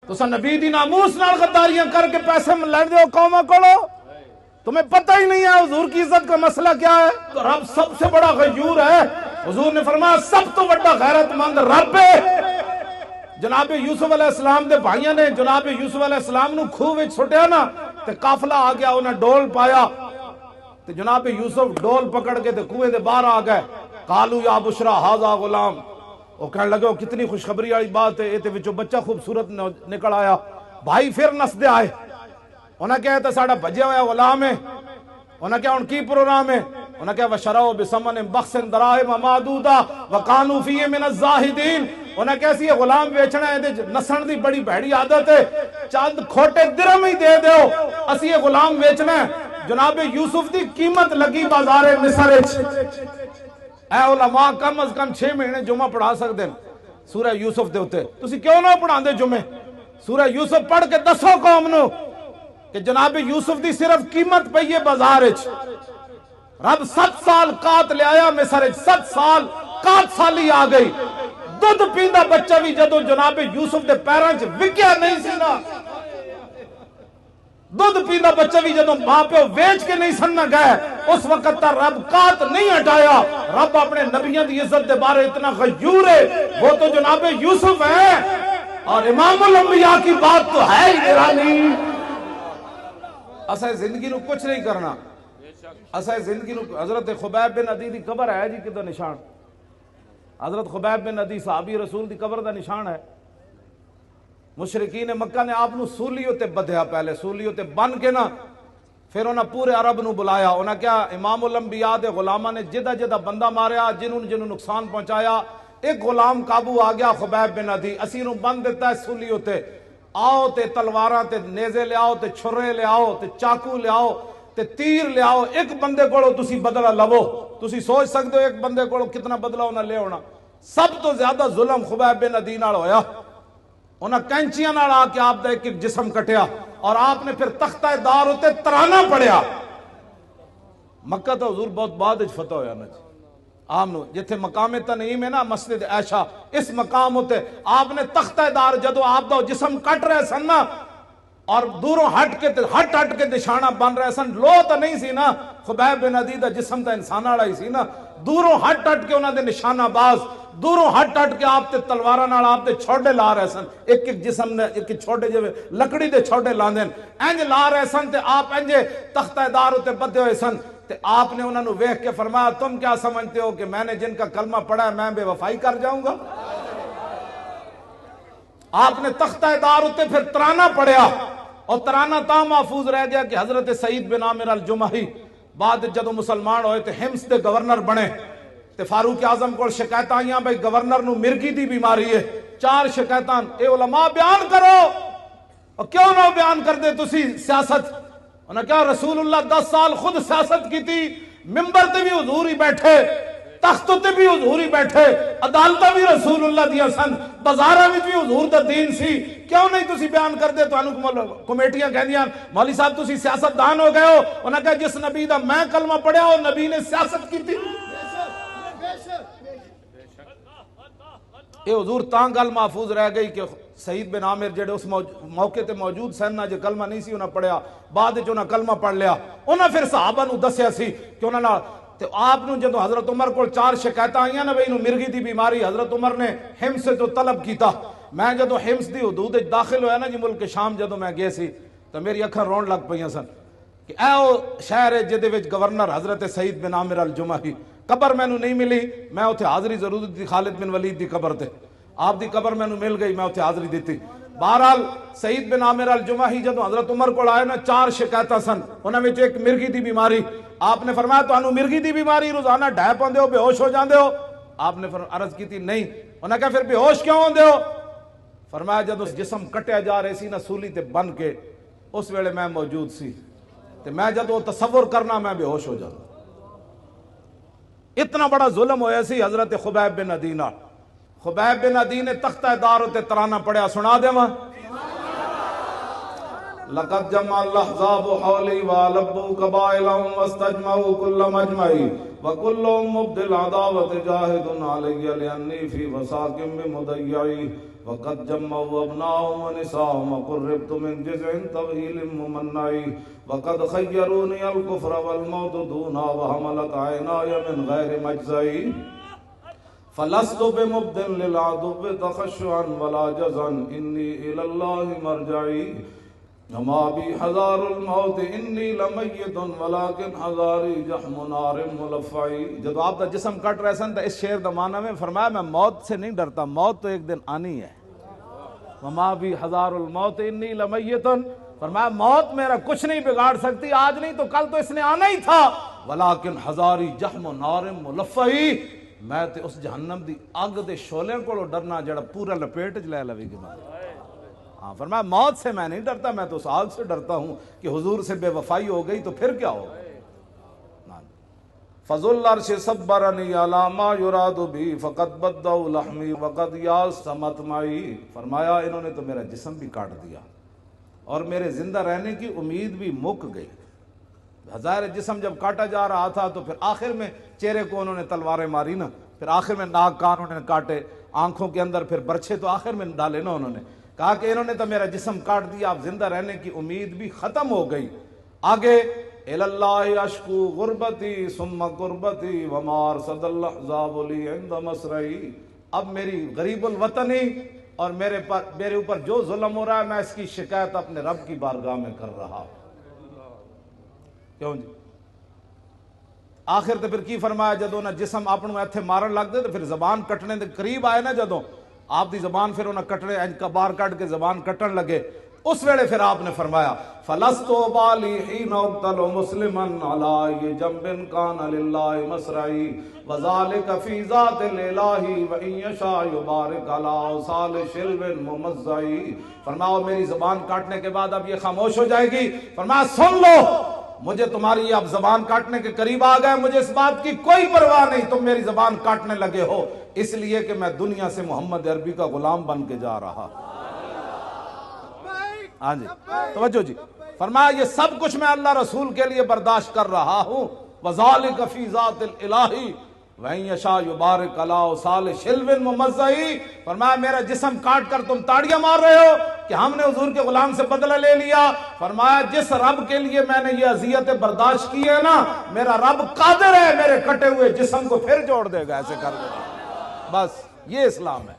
تسا نبی دی ناموس نال غداریاں کر کے پیسے لڑ دیو قوماں کولو، تمہیں پتہ ہی نہیں ہے حضور کی عزت کا مسئلہ کیا ہے۔ تو رب سب سے بڑا غیور ہے، حضور نے فرمایا سب تو بڑا غیرت مند رب ہے۔ جناب یوسف علیہ السلام دے بھائیاں نے جناب یوسف علیہ السلام نو کھوہ وچ سٹیا نا تے قافلہ آ گیا، انہاں ڈول پایا تے جناب یوسف ڈول پکڑ کے تے کنویں دے باہر آ گئے۔ قالوا یا بشرا ھذا غلام، وہ کہنے لگے وہ کتنی خوشخبری والی بات ہے، اے تے وچوں بچہ خوبصورت نکل آیا۔ بھائی پھر نسدے آئے، انہاں کہا تے ساڈا بھجیا ہویا غلام ہے، انہاں کہا ہن کی پروگرام ہے، انہاں کہا وشروا بثمن بخس دراہم معدودہ وکانوا فیہ من الزاہدین، انہاں کہا سی یہ غلام بیچنا ہے، نسن دی بڑی بھڑی عادت ہے، چند کھوٹے درہم ہی دے دیو اسی یہ غلام بیچنا ہے۔ جناب یوسف دی قیمت لگی بازار مصر وچ۔ اے علماء کم از کم 6 مہینے جمعہ پڑھا سکتے ہیں سورہ یوسف دے ہوتے، تسی کیوں نہ پڑھا دے جمعے؟ سورہ یوسف پڑھ کے دسو قوم نو کہ جناب یوسف دی صرف قیمت پئی ہے بازار وچ۔ رب 7 سال قات لے آیا مصر وچ، 7 سال قات سالی آ گئی۔ دودھ پیندا بچہ بھی جدو جناب یوسف دے پیراں وچ وکیا نہیں سی نا، دودھ پیندا بچہ بھی جدو ماں پہ ویچ کے نہیں سننا گئے، اس وقت تا رب قات نہیں ہٹایا۔ رب اپنے نبیوں دی عزت دے بارے اتنا غیور ہے، وہ تو جناب یوسف ہے، اور امام الانبیاء کی بات تو ہے ہی نرالی۔ اسے زندگی نو کچھ نہیں کرنا، اسے زندگی نو حضرت خبیب بن عدی دی قبر ہے جی کدھر نشان، حضرت خبیب بن عدی صحابی رسول دی قبر دا نشان ہے۔ مشرکین مکہ نے آپ نو سولیوں تے بدھیا، پہلے سولیوں تے بن کے نا پھر انہاں پورے عرب نو بلایا، انہاں کیا امام الانبیاء دے غلامہ نے جدہ جدہ بندہ ماریا، جنہوں نقصان پہنچایا، ایک غلام قابو آ گیا خبیب بن عدی، اسی نو بند دیتا ہے سولیوں تے، آؤ تے تلواراں تے نیزے لے آؤ تے چھرے لے آؤ تے چاقو لے آؤ تے تیر لے آؤ، ایک بندے کو تسی بدلہ لو، تسی سوچ سکتے ہو ایک بندے کو کتنا بدلہ انہاں لے ہونا۔ سب تو زیادہ ظلم خبیب بن عدی نال ہویا، انہاں کینچیاں نال آ کے آپ دا ایک ایک جسم کٹیا، اور آپ نے پھر تختہ دار ہوتے ترانہ پڑھیا۔ مکہ تو حضور بہت بعد اچ فتح ہویا نا جی، آپ نو جتھے مقام تنعیم ہے نا مسجد عائشہ، اس مقام ہوتے آپ نے تختہ دار جدو آپ دا جسم کٹ رہے سن نا، اور دوروں ہٹ کے نشانہ بن رہے سن، لو تو نہیں سی نا، خبیب بن عدی دا جسم تا انسان والا ہی سی نا، دوروں ہٹ کے انہاں دے نشانہ باز، دوروں ہٹ کے آپ تے تلواراں نال آپ تے چھوڑے لا رہے سن، ایک ایک جسم نے ایک چھوڑے جو لکڑی دے چھوڑے لاندے انج لا رہے سن، تے آپ انج تختہ دار ہوتے بدھے ہوئے سن، تے آپ نے انہاں نو ویکھ کے فرمایا تم کیا سمجھتے ہو کہ میں نے جن کا کلمہ پڑھا ہے میں بے وفائی کر جاؤں گا؟ آپ نے تختہ دار ہوتے پھر ترانہ پڑھیا، اور ترانہ تا محفوظ رہ گیا کہ حضرت سعید بن عامر الجمحی بعد جدو مسلمان ہوئے تے ہمس دے گورنر بنے، تے فاروق اعظم کو شکایت آئیاں بھائی گورنر نو مرگی دی بیماری ہے، 4 شکایتاں، اے علماء بیان کرو، اور کیوں نہ بیان کر دے تسی سیاست؟ انہوں نے کہا رسول اللہ 10 سال خود سیاست کی تھی، ممبر تے بھی حضور ہی بیٹھے، تخت تے بھی حضور ہی بیٹھے، عدالتہ بھی رسول اللہ دیا سن، بازارہ بھی حضور دا دین سی، کیوں نہیں تسی بیان کر دے؟ تو انہوں کمیٹیاں کہہ دیا مولوی صاحب تسی سیاست دان ہو گئے ہو، انہوں نے کہا جس نبی دا میں کلمہ پڑھیا ہو نبی نے سیاست کی تھی۔ یہ حضور تاں گل محفوظ رہ گئی کہ سعید بن عامر جڑے اس موقع تے موجود سن نا، جو کلمہ نہیں سی انہاں پڑھیا، بعد جو انہاں کلمہ پڑھ لیا، انہاں پھر صحابہ نو دسیا سی کہ انہاں نا تے آپ نو جدو حضرت عمر کو 4 شکایتاں آئیاں نا بھئی نو مرگی دی بیماری، حضرت عمر نے حمص سے تو طلب کیتا، میں جدو حمص دی حدود داخل ہویا نا جی ملک شام جدو میں گئے سی تو میری اکھاں رون لگ پئیاں سن کہ اے او شہر ہے جدے وچ گورنر حضرت سعید بن عامر الجمحی، قبر میں نو نہیں ملی، میں اتھے حاضری ضرور دی خالد بن ولید دی قبر تے، آپ دی قبر میں نو مل گئی، میں اتھے حاضری دیتی۔ بہرحال سعید بن عامر الجمحی جدو حضرت عمر کو آئے نا 4 شکایتاں سن، انہاں وچ ایک مرگی دی بیماری، آپ نے فرمایا تانوں مرگی دی بیماری روزانہ ڈھے پوندے ہو بے ہوش ہو جاندے ہو؟ آپ نے عرض کی تھی نہیں، انہوں نے کہا پھر بے ہوش کیوں ہوندے ہو؟ فرمایا جب اس جسم کٹیا جا رہے سی نا سولی تے بن کے، اس ویلے میں موجود سی تے میں جب وہ تصور کرنا میں بے ہوش ہو جاتا۔ اتنا بڑا ظلم ہویا سی حضرت خبیب بن عدی نال۔ خبیب بن عدی نے تختہ دار تے ترانہ پڑھیا، سنا دے ماں لقد جمع الاحزاب حولی والبوا قبائلهم واستجمعوا كل مجمعي وكلهم مبدل عداوة جاهد علي لأني في وساق بمضيعي وقد جمعوا ابناءهم ونساءهم وقربت من جزع طويل ممنعي وقد خيروني الكفر والموت دونا وحملت عيناي من غير مجزعي فلست بمبد للعدو تخشعا ولا جزعا إني إلى الله مرجعي وما بي حذار الموت انی لمیت ولکن حذاری جحم نار ملفعی. جب آپ دا جسم کٹ رہے سن تو اس شعر دا معنی میں فرمایا میں موت سے نہیں ڈرتا، موت تو ایک دن آنی ہے. وما بی حذار الموت انی لمیت، فرمایا موت میرا کچھ نہیں بگاڑ سکتی، آج نہیں تو کل تو اس نے آنا ہی تھا. ولکن حذاری جحم نار ملفعی، میں تے اس جہنم دی اگ دے شعلے کو ڈرنا جڑا پورا لپیٹ چ لے لوے گی. ہاں فرمایا موت سے میں نہیں ڈرتا، میں تو اس آگ سے ڈرتا ہوں کہ حضور سے بے وفائی ہو گئی تو پھر کیا ہوگا. فضل العرش صبرنی علی ما یراد بی فقد بدوا لحمی وقد یاس مطمعی. فرمایا انہوں نے تو میرا جسم بھی کاٹ دیا اور میرے زندہ رہنے کی امید بھی مک گئی. ہزار جسم جب کاٹا جا رہا تھا تو پھر آخر میں چہرے کو انہوں نے تلواریں ماری نا، پھر آخر میں ناک کان انہوں نے کاٹے، آنکھوں کے اندر پھر برچھے تو آخر میں ڈالے نا. انہوں نے کہا کہ انہوں نے تو میرا جسم کاٹ دیا، اب زندہ رہنے کی امید بھی ختم ہو گئی. آگے الاللہ اشکو غربتی ثم قربتی وما ارصد الاحزاب لی عند مسرعی. اب میری غریب الوطنی اور میرے اوپر جو ظلم ہو رہا ہے میں اس کی شکایت اپنے رب کی بارگاہ میں کر رہا. کیوں جی آخر تو پھر کی فرمایا جدوں نہ جسم اپنے ایتھے مارن لگ دے تو پھر زبان کٹنے دے قریب آئے نا، جدوں آپ دی زبان پھر انہیں کٹنے کا باہر کٹ کے زبان کٹن لگے، اس ویلے پھر آپ نے فرمایا فلست بالی حین اقتل مسلما علی جنب کان للہ مسرعی وذالک فی ذات الالہ وان یشاء یبارک علی اوصال شلو ممزعی. فرمایا میری زبان کاٹنے کے بعد اب یہ خاموش ہو جائے گی. فرمایا سن لو مجھے تمہاری اب زبان کاٹنے کے قریب آ گئے، مجھے اس بات کی کوئی پرواہ نہیں تم میری زبان کاٹنے لگے ہو، اس لیے کہ میں دنیا سے محمد عربی کا غلام بن کے جا رہا. ہاں جی توجہ جی. فرمایا یہ سب کچھ میں اللہ رسول کے لیے برداشت کر رہا ہوں. وذالک فی ذات الالہ وَإِن يَشَاء يُبَارِكْ عَلَىٰ أَوْصَالِ شِلْوٍ مُمَزَّعٍ. فرمایا میرا جسم کاٹ کر تم تاڑیاں مار رہے ہو کہ ہم نے حضور کے غلام سے بدلہ لے لیا. فرمایا جس رب کے لیے میں نے یہ اذیتیں برداشت کی ہے نا، میرا رب قادر ہے میرے کٹے ہوئے جسم کو پھر جوڑ دے گا، ایسے کر دے گا. بس یہ اسلام ہے.